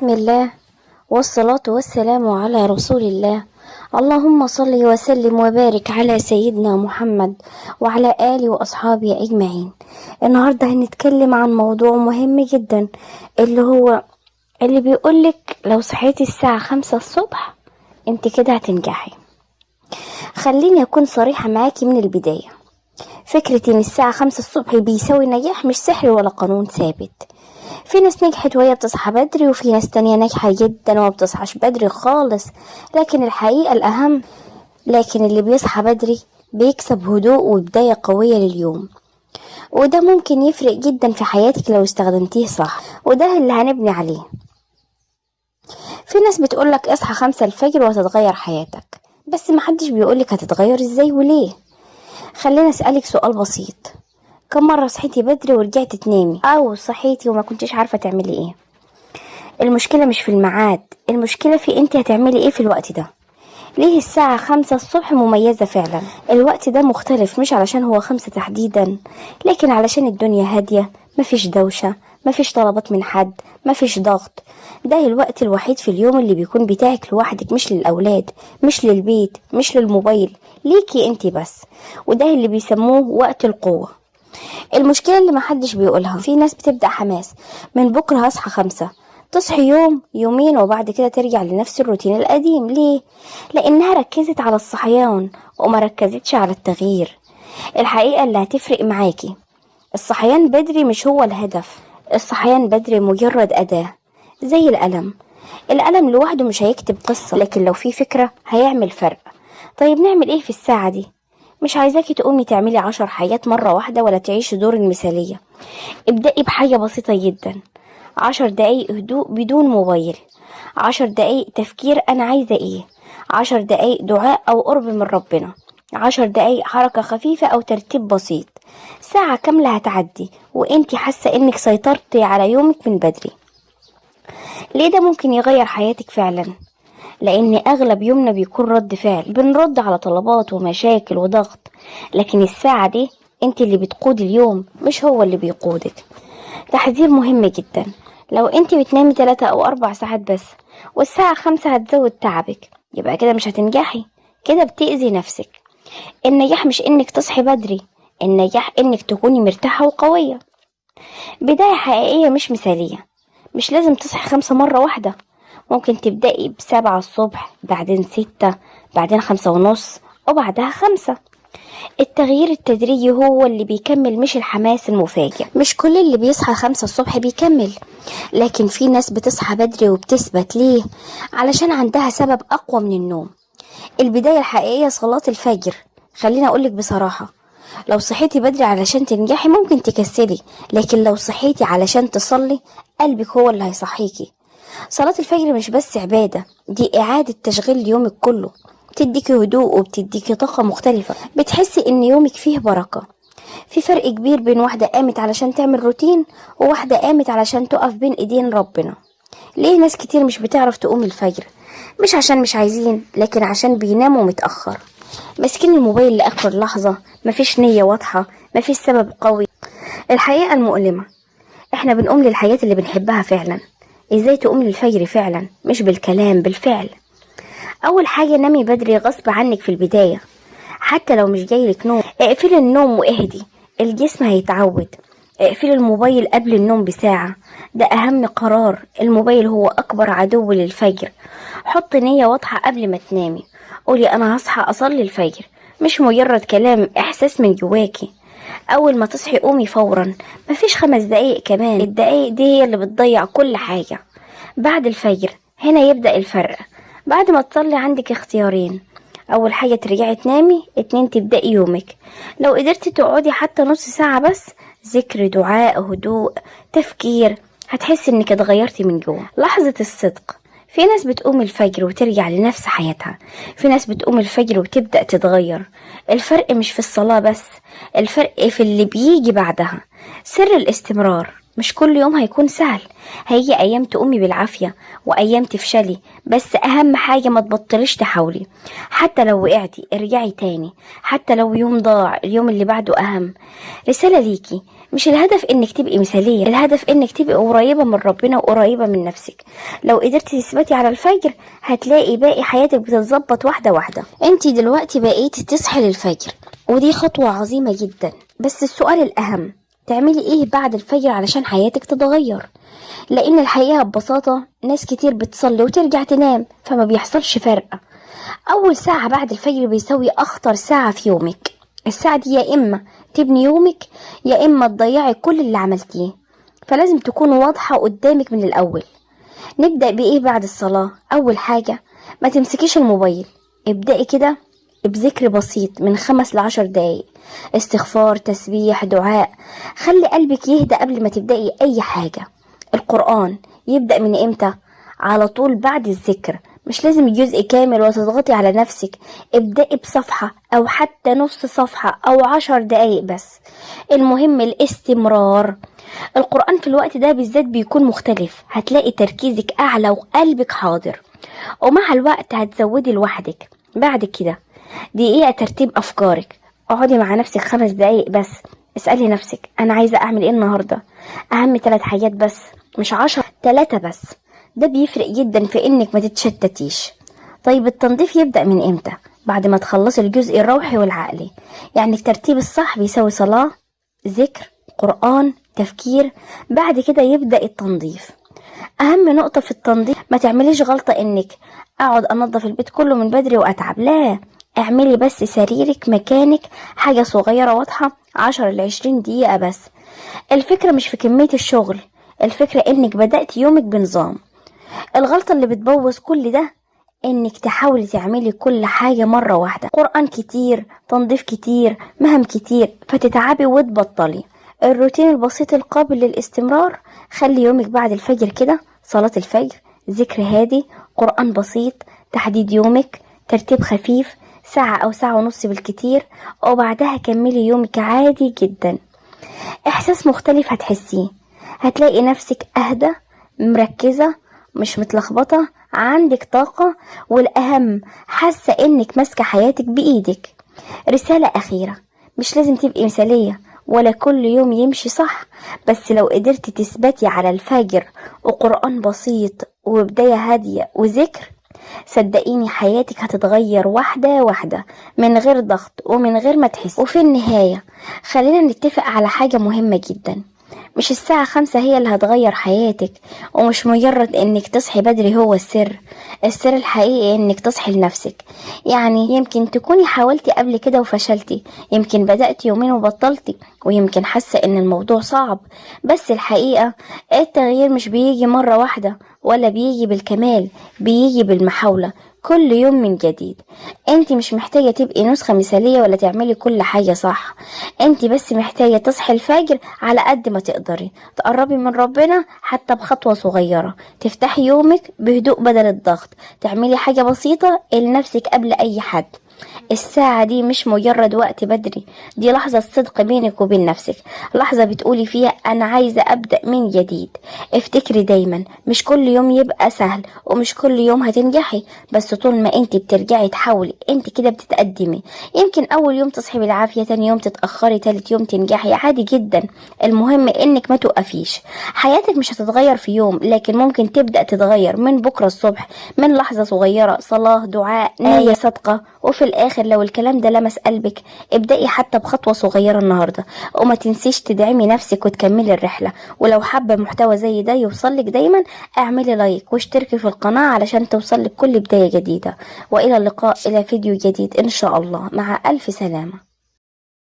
بسم الله والصلاة والسلام على رسول الله. اللهم صل وسلم وبارك على سيدنا محمد وعلى آله وأصحابه أجمعين. النهاردة هنتكلم عن موضوع مهم جدا، اللي بيقولك لو صحيتي الساعة 5 الصبح انت كده هتنجحي. خليني أكون صريحة معاكي من البداية. فكرة ان الساعة 5 الصبح بيساوي نجاح مش سحر ولا قانون ثابت. في ناس نجحت وهي بتصحى بدري، وفي ناس تانية ناجحة جدا وما بتصحاش بدري خالص. لكن الحقيقة الأهم، اللي بيصحى بدري بيكسب هدوء وبداية قوية لليوم، وده ممكن يفرق جدا في حياتك لو استخدمتيه صح، وده اللي هنبني عليه. في ناس بتقولك اصحى 5 الفجر وهتتغير حياتك، بس محدش بيقولك هتتغير ازاي وليه. خلينا اسألك سؤال بسيط: كم مرة صحيتي بدري ورجعت تنامي، او صحيتي وما كنتيش عارفة تعملي ايه؟ المشكلة مش في الميعاد، المشكلة في انت هتعملي ايه في الوقت ده. ليه الساعة 5 الصبح مميزة فعلا؟ الوقت ده مختلف مش علشان هو 5 تحديدا، لكن علشان الدنيا هادية، مفيش دوشة، مفيش طلبات من حد، مفيش ضغط. ده الوقت الوحيد في اليوم اللي بيكون بتاعك لوحدك، مش للأولاد، مش للبيت، مش للموبايل، ليكي انت بس. وده اللي بيسموه وقت القوة. المشكلة اللي محدش بيقولها، في ناس بتبدأ حماس من بكرة هصحى 5، تصحي يوم يومين وبعد كده ترجع لنفس الروتين القديم. ليه؟ لأنها ركزت على الصحيان وما ركزتش على التغيير. الحقيقة اللي هتفرق معاكي، الصحيان بدري مش هو الهدف، الصحيان بدري مجرد أداة، زي القلم لوحده مش هيكتب قصة، لكن لو في فكرة هيعمل فرق. طيب نعمل ايه في الساعة دي؟ مش عايزاكي تقومي تعملي 10 حاجات مرة واحدة ولا تعيشي دور المثالية. ابدأي بحاجة بسيطة جدا: 10 دقايق هدوء بدون موبايل، 10 دقايق تفكير أنا عايزة ايه، 10 دقايق دعاء أو قرب من ربنا، 10 دقايق حركة خفيفة أو ترتيب بسيط. ساعة كاملة هتعدي وانتي حاسة انك سيطرتي على يومك من بدري. ليه ده ممكن يغير حياتك فعلا؟ لأن أغلب يومنا بيكون رد فعل، بنرد على طلبات ومشاكل وضغط، لكن الساعة دي انت اللي بتقود اليوم مش هو اللي بيقودك. تحذير مهم جدا: لو انت بتنامي 3 أو 4 ساعات بس والساعة 5 هتزود تعبك، يبقى كده مش هتنجحي، كده بتأذي نفسك. النجاح مش انك تصحي بدري، النجاح انك تكوني مرتاحة وقوية. بداية حقيقية مش مثالية، مش لازم تصحي 5 مرة واحدة. ممكن تبدأي ب7 الصبح، بعدين 6، بعدين 5:30، وبعدها 5. التغيير التدريجي هو اللي بيكمل مش الحماس المفاجئ. مش كل اللي بيصحى 5 الصبح بيكمل، لكن في ناس بتصحى بدري وبتثبت. ليه؟ علشان عندها سبب أقوى من النوم. البداية الحقيقية صلاة الفجر. خليني أقولك بصراحة، لو صحيتي بدري علشان تنجحي ممكن تكسلي، لكن لو صحيتي علشان تصلي قلبك هو اللي هيصحيكي. صلاة الفجر مش بس عبادة، دي إعادة تشغيل ليومك كله، بتديكي هدوء وبتديكي طاقة مختلفة، بتحسي إن يومك فيه بركة. في فرق كبير بين واحدة قامت علشان تعمل روتين وواحدة قامت علشان تقف بين إيدين ربنا. ليه ناس كتير مش بتعرف تقوم الفجر؟ مش عشان مش عايزين، لكن عشان بيناموا متأخر، ماسكين الموبايل لآخر لحظة، مفيش نية واضحة، مفيش سبب قوي. الحقيقة المؤلمة، احنا بنقوم للحاجات اللي بنحبها فعلا. ازاي تقوم للفجر فعلا؟ مش بالكلام، بالفعل. اول حاجة، نامي بدري غصب عنك في البداية، حتى لو مش جايلك نوم. اقفلي النوم واهدي، الجسم هيتعود. اقفلي الموبايل قبل النوم بساعة، ده اهم قرار. الموبايل هو اكبر عدو للفجر. حط نية واضحة قبل ما تنامي، قولي انا هصحى اصلي الفجر، مش مجرد كلام، احساس من جواكي. اول ما تصحي قومي فورا، مفيش 5 دقايق كمان، الدقايق دي هي اللي بتضيع كل حاجة. بعد الفجر هنا يبدأ الفرق. بعد ما تصلي عندك اختيارين: اول حاجة ترجعي تنامي، 2 تبدأي يومك. لو قدرتي تقعدي حتى نص ساعة بس، ذكر، دعاء، هدوء، تفكير، هتحسي انك اتغيرتي من جوه. لحظة الصدق، في ناس بتقوم الفجر وترجع لنفس حياتها، في ناس بتقوم الفجر وتبدأ تتغير. الفرق مش في الصلاة بس، الفرق في اللي بيجي بعدها. سر الاستمرار، مش كل يوم هيكون سهل، هيجي ايام تقومي بالعافية وايام تفشلي، بس اهم حاجة ما تبطليش تحاولي. حتى لو وقعتي ارجعي تاني، حتى لو يوم ضاع اليوم اللي بعده اهم. رسالة ليكي: مش الهدف انك تبقي مثالية، الهدف انك تبقي قريبة من ربنا وقريبة من نفسك. لو قدرتي تثبتي على الفجر هتلاقي باقي حياتك بتتظبط واحدة واحدة. انتي دلوقتي بقيتي تصحي للفجر، ودي خطوة عظيمة جدا. بس السؤال الأهم، تعملي ايه بعد الفجر علشان حياتك تتغير؟ لان الحقيقة ببساطة ناس كتير بتصلي وترجع تنام، فما بيحصلش فرق. اول ساعة بعد الفجر بيساوي اخطر ساعة في يومك. الساعة دي يا اما تبني يومك يا اما تضيعي كل اللي عملتيه، فلازم تكون واضحة قدامك من الاول. نبدأ بايه بعد الصلاة؟ اول حاجة، ما تمسكيش الموبايل. ابدأي كده بذكر بسيط من 5 ل10 دقايق، استغفار، تسبيح، دعاء. خلي قلبك يهدى قبل ما تبدأي اي حاجة. القرآن يبدأ من امتى؟ على طول بعد الذكر، مش لازم جزء كامل وتضغطي على نفسك. ابدأي بصفحة او حتى نص صفحة او 10 دقايق بس، المهم الاستمرار. القرآن في الوقت ده بالذات بيكون مختلف، هتلاقي تركيزك اعلى وقلبك حاضر، ومع الوقت هتزودي لوحدك. بعد كده دقيقة ترتيب افكارك، اقعدي مع نفسك 5 دقايق بس، اسألي نفسك انا عايزة اعمل ايه النهاردة، اهم 3 حاجات بس مش 10، 3 بس. ده بيفرق جدا في انك ما تتشتتيش. طيب التنظيف يبدأ من امتى؟ بعد ما تخلصي الجزء الروحي والعقلي. يعني الترتيب الصح بيساوي صلاة، ذكر، قرآن، تفكير. بعد كده يبدأ التنظيف. اهم نقطة في التنظيف، ما تعمليش غلطة انك اقعد انظف البيت كله من بدري واتعب. لا، اعملي بس سريرك، مكانك، حاجة صغيرة واضحة، 10 ل20 دقيقة بس. الفكرة مش في كمية الشغل، الفكرة انك بدأت يومك بنظام. الغلطة اللي بتبوظ كل ده انك تحاولي تعملي كل حاجة مرة واحدة، قرآن كتير، تنظيف كتير، مهام كتير، فتتعبي وتبطلي. الروتين البسيط القابل للاستمرار، خلي يومك بعد الفجر كده صلاة الفجر، ذكر هادي، قرآن بسيط، تحديد يومك، ترتيب خفيف، ساعة أو ساعة ونص بالكتير، وبعدها كملي يومك عادي جدا. إحساس مختلف هتحسيه، هتلاقي نفسك أهدى، مركزة، مش متلخبطة، عندك طاقة، والأهم حاسة إنك ماسكة حياتك بإيدك. رسالة أخيرة، مش لازم تبقي مثالية ولا كل يوم يمشي صح، بس لو قدرتي تثبتي على الفجر وقرآن بسيط وبداية هادية وذكر، صدقيني حياتك هتتغير واحدة واحدة من غير ضغط ومن غير ما تحسي. وفي النهاية خلينا نتفق على حاجة مهمة جدا، مش الساعة 5 هي اللي هتغير حياتك، ومش مجرد انك تصحي بدري هو السر. السر الحقيقي انك تصحي لنفسك. يعني يمكن تكوني حاولتي قبل كده وفشلتي، يمكن بدأتي يومين وبطلتي، ويمكن حاسة ان الموضوع صعب، بس الحقيقة التغيير مش بيجي مرة واحدة ولا بيجي بالكمال، بيجي بالمحاولة كل يوم من جديد. انت مش محتاجة تبقي نسخة مثالية ولا تعملي كل حاجة صح، انت بس محتاجة تصحي الفجر على قد ما تقدري، تقربي من ربنا حتى بخطوة صغيرة، تفتحي يومك بهدوء بدل الضغط، تعملي حاجة بسيطة لنفسك قبل اي حد. الساعة دي مش مجرد وقت بدري، دي لحظة صدق بينك وبين نفسك، لحظة بتقولي فيها أنا عايزة أبدأ من جديد. افتكري دايما مش كل يوم يبقى سهل ومش كل يوم هتنجحي، بس طول ما انت بترجعي تحاولي انت كده بتتقدمي. يمكن أول يوم تصحي بالعافية، تاني يوم تتأخري، تالت يوم تنجحي، عادي جدا. المهم انك ما توقفيش. حياتك مش هتتغير في يوم، لكن ممكن تبدأ تتغير من بكرة الصبح، من لحظة صغيرة، صلاة، دعاء، نية صادقة. وفي الآخر لو الكلام ده لمس قلبك، ابدأي حتى بخطوة صغيرة النهاردة، وما تنسيش تدعمي نفسك وتكملي الرحلة. ولو حابة محتوى زي ده يوصلك دايما، اعملي لايك واشتركي في القناة علشان توصلك كل بداية جديدة. وإلى اللقاء إلى فيديو جديد إن شاء الله، مع ألف سلامة.